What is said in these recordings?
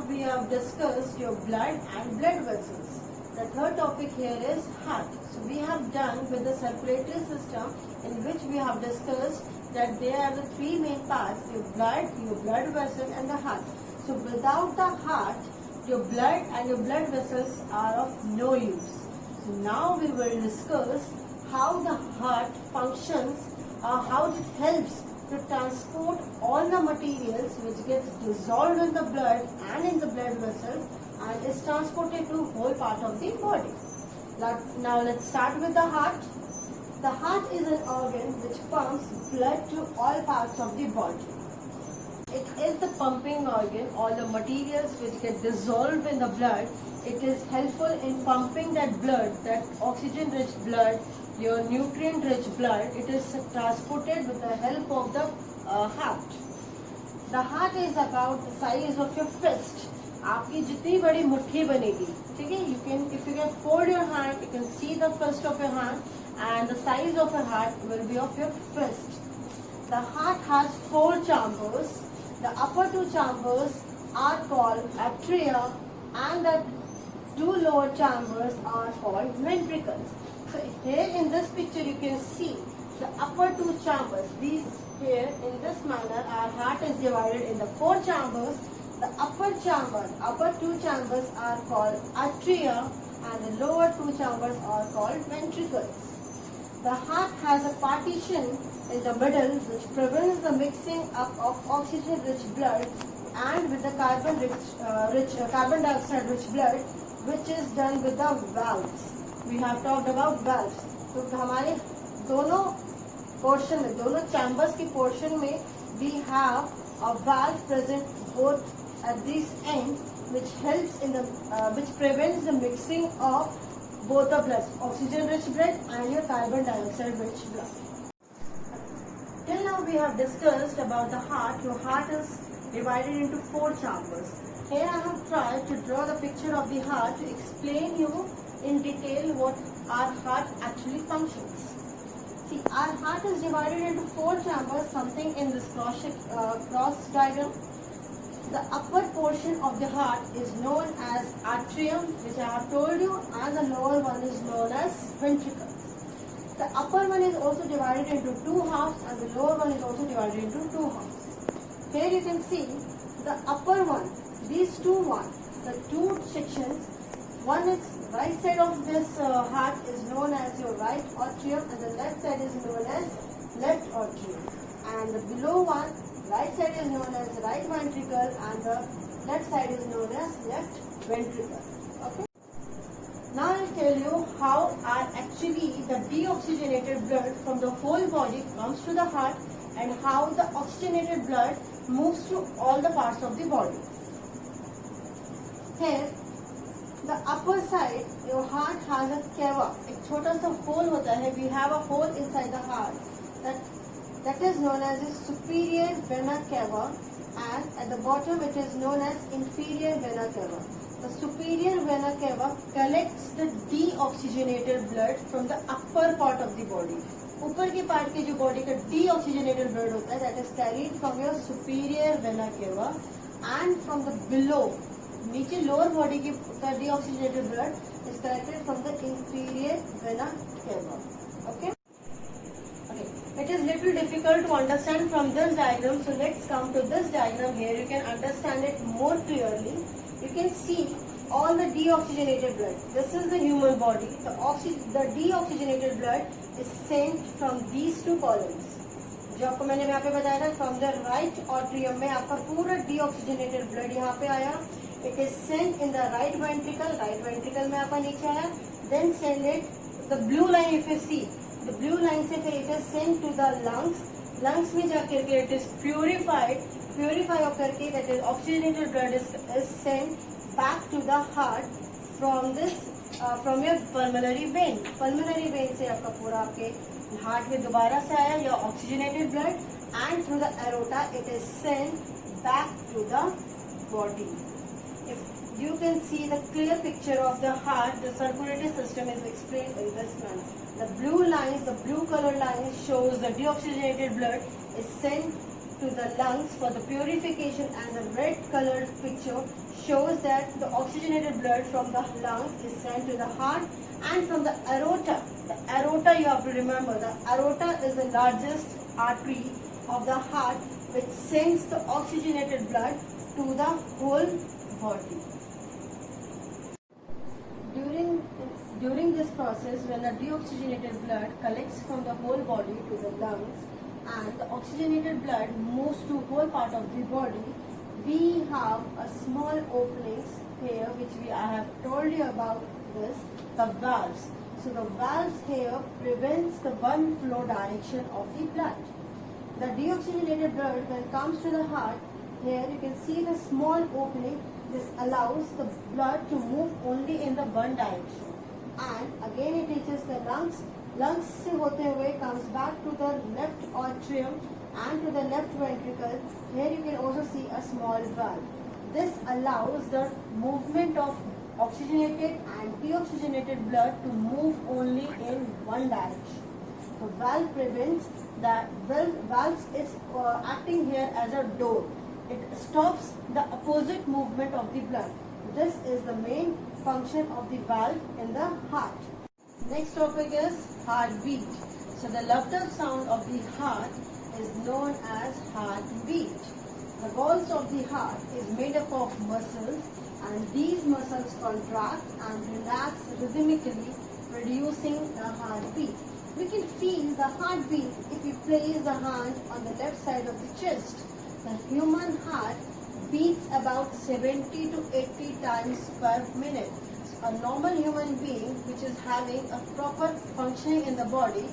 now we have discussed your blood and blood vessels. The third topic here is heart. So we have done with the circulatory system, in which we have discussed that there are the three main parts: your blood vessel and the heart. So without the heart, your blood and your blood vessels are of no use. So now we will discuss how the heart functions, how it helps to transport all the materials which gets dissolved in the blood and in the blood vessels and is transported to whole part of the body. Now let's start with the heart. The heart is an organ which pumps blood to all parts of the body. It is the pumping organ. All the materials which get dissolved in the blood, it is helpful in pumping that blood, that oxygen-rich blood, your nutrient-rich blood. It is transported with the help of the heart. The heart is about the size of your fist. आपकी जितनी बड़ी मुट्ठी बनेगी, ठीक है? If you can fold your hand, you can see the fist of your hand, and the size of your heart will be of your fist. The heart has 4 chambers. The upper 2 chambers are called atria, and the 2 lower chambers are called ventricles. So here in this picture you can see the upper 2 chambers. These here in this manner, our heart is divided in the 4 chambers. The upper 2 chambers are called atria, and the lower 2 chambers are called ventricles. The heart has a partition in the middle which prevents the mixing up of oxygen-rich blood and with the carbon dioxide-rich blood, which is done with the valves. We have talked about valves. तो हमारे दोनों portion में, दोनों chambers की portion में, we have a valve present both at these ends, which helps in the which prevents the mixing of both the blood, oxygen-rich blood and your carbon dioxide-rich blood. Till now we have discussed about the heart. Your heart is divided into 4 chambers. Here I have tried to draw the picture of the heart to explain you in detail what our heart actually functions. See, our heart is divided into 4 chambers, something in this cross diagram. The upper portion of the heart is known as atrium, which I have told you, and the lower one is known as ventricle. The upper one is also divided into 2 halves, and the lower one is also divided into 2 halves. Here you can see the upper one, these two the 2 sections. One is right side of this heart is known as your right atrium, and the left side is known as left atrium. And the below one, right side is known as right ventricle, and the left side is known as left ventricle. Okay. Now I will tell you how are actually the deoxygenated blood from the whole body comes to the heart, and how the oxygenated blood moves to all the parts of the body. Here, the upper side, your heart has a cava. एक छोटा सा hole होता है. We have a hole inside the heart that is known as the superior vena cava, and at the bottom it is known as inferior vena cava. The superior vena cava collects the deoxygenated blood from the upper part of the body. ऊपर के part के जो body का deoxygenated blood होता है, that is carried from your superior vena cava, and from the below, नीचे lower body की deoxygenated blood is collected from the inferior vena cava. Okay. It is little difficult to understand from this diagram, so let's come to this diagram. Here you can understand it more clearly. You can see all the deoxygenated blood. This is the human body. The deoxygenated blood is sent from these 2 columns. जो आपको मैंने यहाँ पे बताया था, from the right atrium में आपका पूरा deoxygenated blood यहाँ पे आया. It is sent in the right ventricle में आपका नीचे आया. Then send it the blue line. If you see the blue line से फिर it is sent to the lungs में जाकर के it is purify होकर के, that is oxygenated blood is sent back to the heart from your pulmonary vein. Pulmonary vein से आपका पूरा आपके heart में दोबारा से आया या oxygenated blood, and through the aorta it is sent back to the body. If you can see the clear picture of the heart, the circulatory system is explained in this manner. The blue color lines shows the deoxygenated blood is sent to the lungs for the purification, and the red colored picture shows that the oxygenated blood from the lungs is sent to the heart, and from the aorta. The aorta, you have to remember, the aorta is the largest artery of the heart, which sends the oxygenated blood to the whole body. During this process, when the deoxygenated blood collects from the whole body to the lungs, and the oxygenated blood moves to whole part of the body, we have a small openings here, which I have told you about this, the valves. So the valves here prevents the one flow direction of the blood. The deoxygenated blood when comes to the heart, here you can see the small opening. This allows the blood to move only in the one direction. And again it reaches the lungs. Lungs से होते हुए comes back to the left atrium and to the left ventricle. Here you can also see a small valve. This allows the movement of oxygenated and deoxygenated blood to move only in one direction. The valve prevents that. Valve is acting here as a door. It stops the opposite movement of the blood. This is the main function of the valve in the heart. Next topic is heartbeat. So the loved up sound of the heart is known as heartbeat. The walls of the heart is made up of muscles, and these muscles contract and relax rhythmically, producing the heartbeat. We can feel the heartbeat if we place the hand on the left side of the chest. The human heart beats about 70 to 80 times per minute. So a normal human being which is having a proper functioning in the body,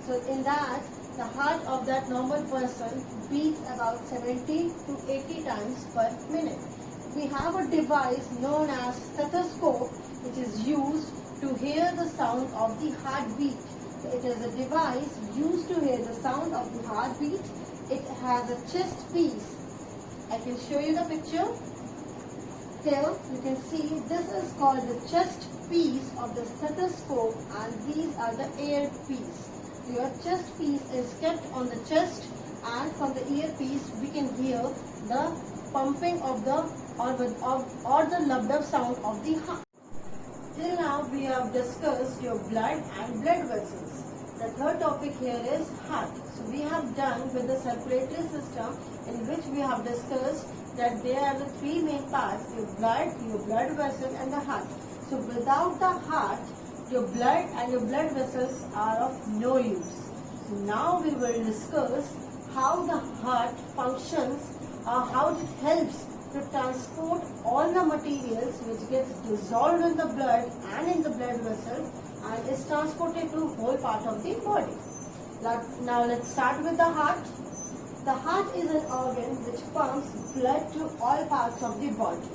so in that the heart of that normal person beats about 70 to 80 times per minute. We have a device known as stethoscope, which is used to hear the sound of the heartbeat. So it is a device used to hear the sound of the heartbeat. It has a chest piece. I can show you the picture. Here you can see this is called the chest piece of the stethoscope, and these are the earpiece. Your chest piece is kept on the chest, and from the earpiece we can hear the pumping of the or the loved up sound of the heart. Till now we have discussed your blood and blood vessels. The third topic here is heart. So we have done with the circulatory system, in which we have discussed that there are the three main parts: your blood vessel and the heart. So without the heart, your blood and your blood vessels are of no use. So now we will discuss how the heart functions, or how it helps to transport all the materials which gets dissolved in the blood and in the blood vessels and is transported to whole part of the body. Now let's start with the heart. The heart is an organ which pumps blood to all parts of the body.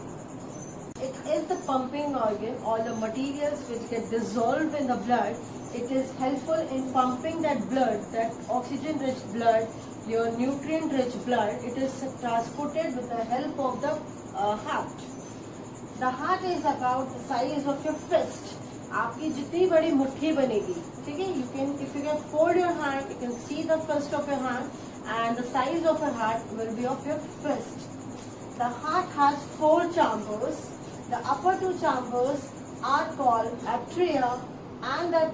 It is the pumping organ. All the materials which get dissolved in the blood, it is helpful in pumping that blood, that oxygen-rich blood, your nutrient-rich blood. It is transported with the help of the heart. The heart is about the size of your fist. आपकी जितनी बड़ी मुट्ठी बनेगी, ठीक है? You can, if you can fold your hand, you can see the fist of your hand, and the size of your heart will be of your fist. The heart has 4 chambers. The upper 2 chambers are called atria, and the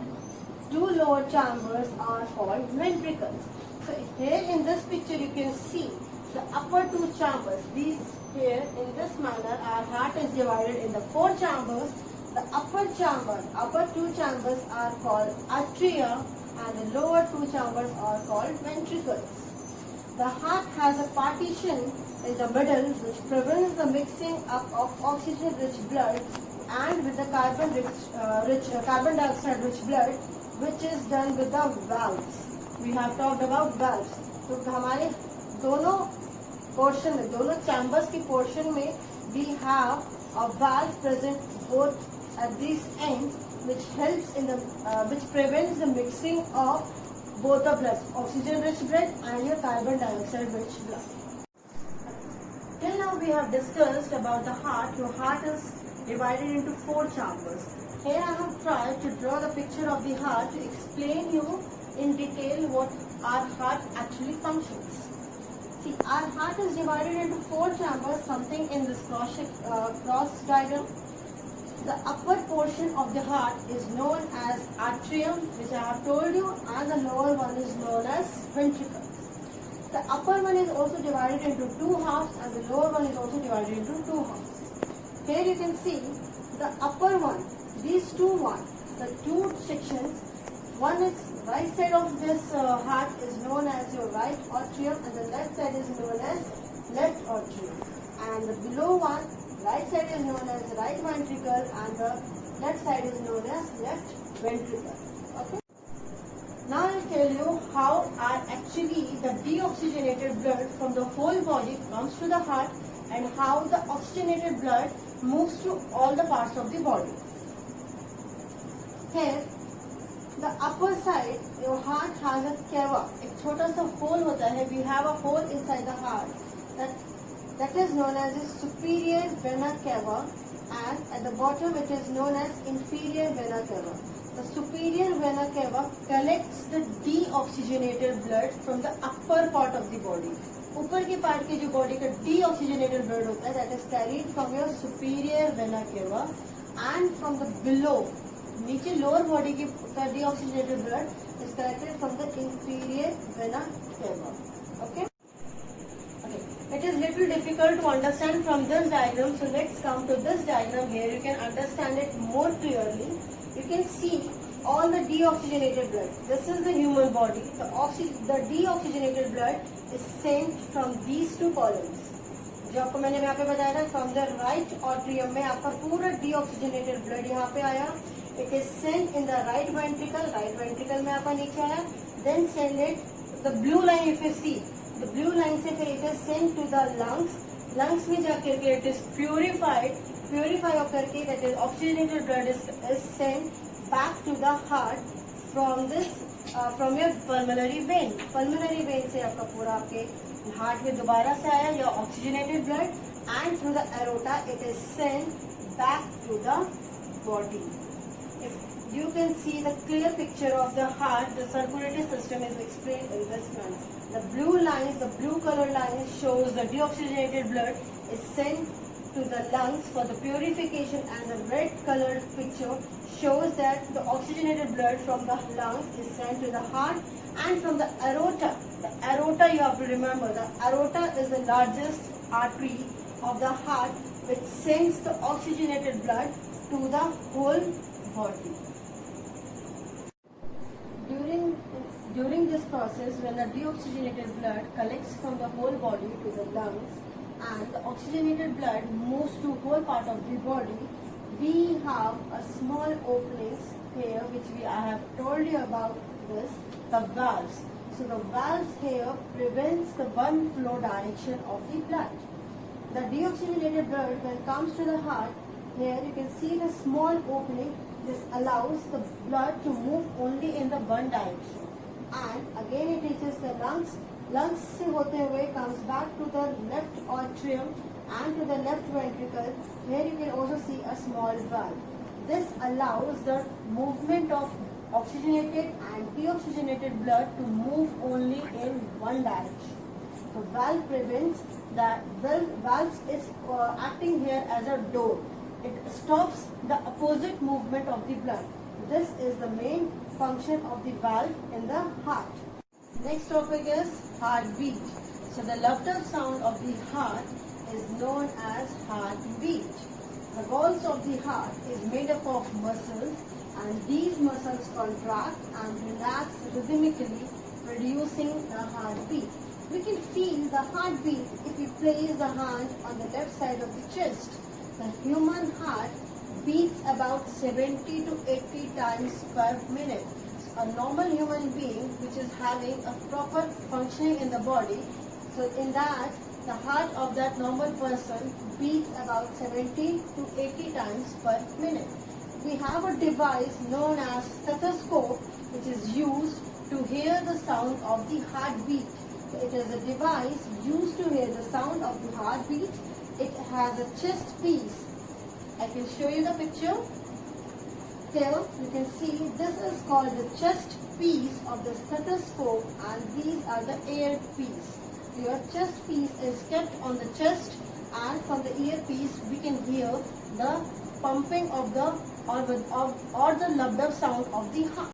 2 lower chambers are called ventricles. So here in this picture you can see the upper 2 chambers. These here in this manner, our heart is divided in the 4 chambers. The upper 2 chambers are called atria, and the lower 2 chambers are called ventricles. The heart has a partition in the middle which prevents the mixing up of oxygen-rich blood and with the carbon dioxide-rich blood, which is done with the valves. We have talked about valves. तो हमारे दोनों chambers की portion में we have a valve present both at these ends, which helps in the which prevents the mixing of both the blood, oxygen-rich blood and your carbon dioxide-rich blood. Till now we have discussed about the heart. Your heart is divided into 4 chambers. Here I have tried to draw the picture of the heart to explain you in detail what our heart actually functions. See, our heart is divided into 4 chambers, something in this cross diagram. The upper portion of the heart is known as atrium, which I have told you, and the lower one is known as ventricle. The upper one is also divided into 2 halves, and the lower one is also divided into 2 halves. Here you can see the upper one, these the two sections. One is right side of this heart is known as your right atrium, and the left side is known as left atrium. And the below one, right side is known as right ventricle, and the left side is known as left ventricle. Okay. Now I will tell you how are actually the deoxygenated blood from the whole body comes to the heart, and how the oxygenated blood moves to all the parts of the body. Here, the upper side, your heart has a cava. एक छोटा सा hole होता है. We have a hole inside the heart that is known as the superior vena cava, and at the bottom it is known as inferior vena cava. The superior vena cava collects the deoxygenated blood from the upper part of the body. ऊपर के part के जो body का deoxygenated blood होता है, that is carried from your superior vena cava, and from the below, नीचे lower body की deoxygenated blood is collected from the inferior vena cava. Okay. It is little difficult to understand from this diagram, so let's come to this diagram. Here you can understand it more clearly. You can see all the deoxygenated blood. This is the human body. The deoxygenated blood is sent from these 2 columns. जो आपको मैंने यहाँ पे बताया था, from the right atrium में आपका पूरा deoxygenated blood यहाँ पे आया. It is sent in the right ventricle में आपका नीचे आया. Then send it the blue line. If you see the blue line से फिर it is sent to the lungs में जाकर के it is purify होकर के, that is oxygenated blood is sent back to the heart from your pulmonary vein. Pulmonary vein से आपका पूरा आपके heart में दोबारा से आया या oxygenated blood, and through the aorta it is sent back to the body. If you can see the clear picture of the heart, the circulatory system is explained in this manner. The blue color lines shows the deoxygenated blood is sent to the lungs for the purification, and the red colored picture shows that the oxygenated blood from the lungs is sent to the heart, and from the aorta. The aorta, you have to remember, the aorta is the largest artery of the heart, which sends the oxygenated blood to the whole body. During this process, when the deoxygenated blood collects from the whole body to the lungs, and the oxygenated blood moves to whole part of the body, we have a small openings here, which I have told you about this, the valves. So the valves here prevents the one flow direction of the blood. The deoxygenated blood, when it comes to the heart, here you can see the small opening. This allows the blood to move only in the one direction. And again it reaches the lungs. Lungs से होते हुए comes back to the left atrium and to the left ventricle. Here you can also see a small valve. This allows the movement of oxygenated and deoxygenated blood to move only in one direction. The valve prevents that. Valve is acting here as a door. It stops the opposite movement of the blood. This is the main function of the valve in the heart. Next topic is heartbeat. So the loved-up sound of the heart is known as heartbeat. The walls of the heart is made up of muscles, and these muscles contract and relax rhythmically, producing the heartbeat. We can feel the heartbeat if we place the hand on the left side of the chest. The human heart beats about 70 to 80 times per minute. A normal human being which is having a proper functioning in the body, so in that the heart of that normal person beats about 70 to 80 times per minute. We have a device known as stethoscope, which is used to hear the sound of the heartbeat. So it is a device used to hear the sound of the heartbeat. It has a chest piece. I can show you the picture. Here you can see this is called the chest piece of the stethoscope, and these are the ear piece. your chest piece is kept on the chest, and from the earpiece we can hear the pumping of the or the loved up sound of the heart.